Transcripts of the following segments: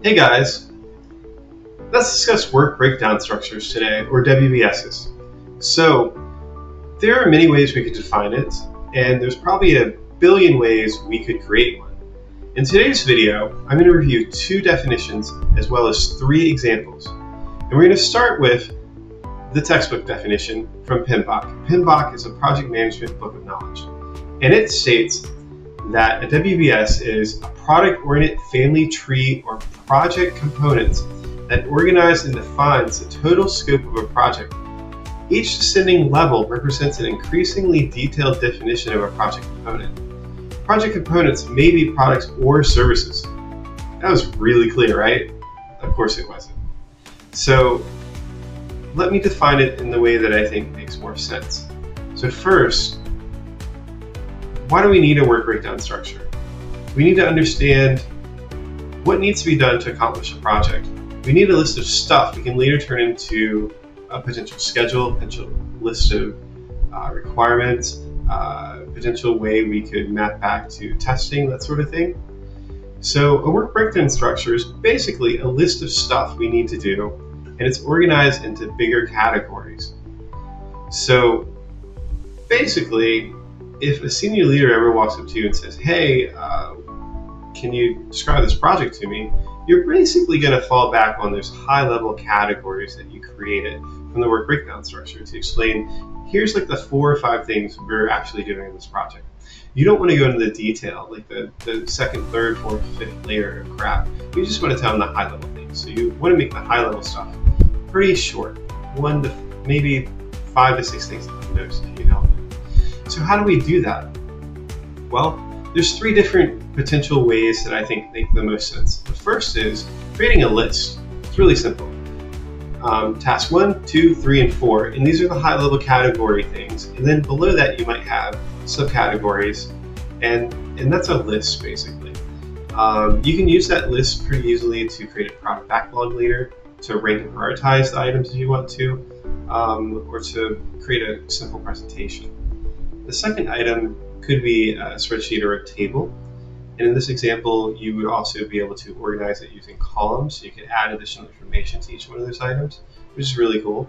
Hey guys, let's discuss work breakdown structures today, or WBSs. So, there are many ways we could define it, and there's probably a billion ways we could create one. In today's video, I'm going to review 2 definitions as well as 3 examples. And we're going to start with the textbook definition from PMBOK. PMBOK is a project management book of knowledge, and it states that a WBS is a product-oriented family tree or project components that organize and defines the total scope of a project. Each descending level represents an increasingly detailed definition of a project component. Project components may be products or services. That was really clear, right? Of course it wasn't. So let me define it in the way that I think makes more sense. So first, why do we need a work breakdown structure? We need to understand what needs to be done to accomplish a project. We need a list of stuff we can later turn into a potential schedule, potential list of requirements, potential way we could map back to testing, that sort of thing. So a work breakdown structure is basically a list of stuff we need to do, and it's organized into bigger categories. So basically, if a senior leader ever walks up to you and says, hey, can you describe this project to me? You're basically going to fall back on those high-level categories that you created from the work breakdown structure to explain, here's like the 4 or 5 things we're actually doing in this project. You don't want to go into the detail, like the second, third, fourth, fifth layer of crap. You just want to tell them the high-level things. So you want to make the high-level stuff pretty short, 1 to maybe 5 to 6 things at the most if you help. So how do we do that? Well, there's 3 different potential ways that I think make the most sense. The first is creating a list. It's really simple. Task 1, 2, 3, and 4, and these are the high-level category things. And then below that, you might have subcategories, and that's a list basically. You can use that list pretty easily to create a product backlog later, to rank and prioritize the items if you want to, or to create a simple presentation. The second item could be a spreadsheet or a table. And in this example, you would also be able to organize it using columns. So you could add additional information to each one of those items, which is really cool.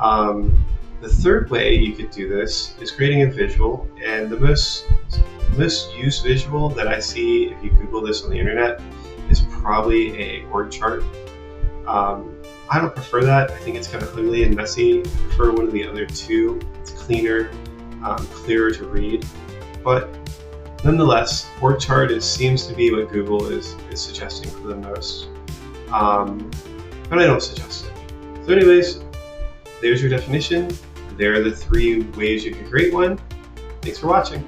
The third way you could do this is creating a visual. And the most used visual that I see if you Google this on the internet is probably a org chart. I don't prefer that. I think it's kind of ugly and messy. I prefer one of the other 2. It's cleaner. Clearer to read, but nonetheless, org chart seems to be what Google is suggesting for the most, but I don't suggest it. So anyways, there's your definition. There are the 3 ways you can create one. Thanks for watching.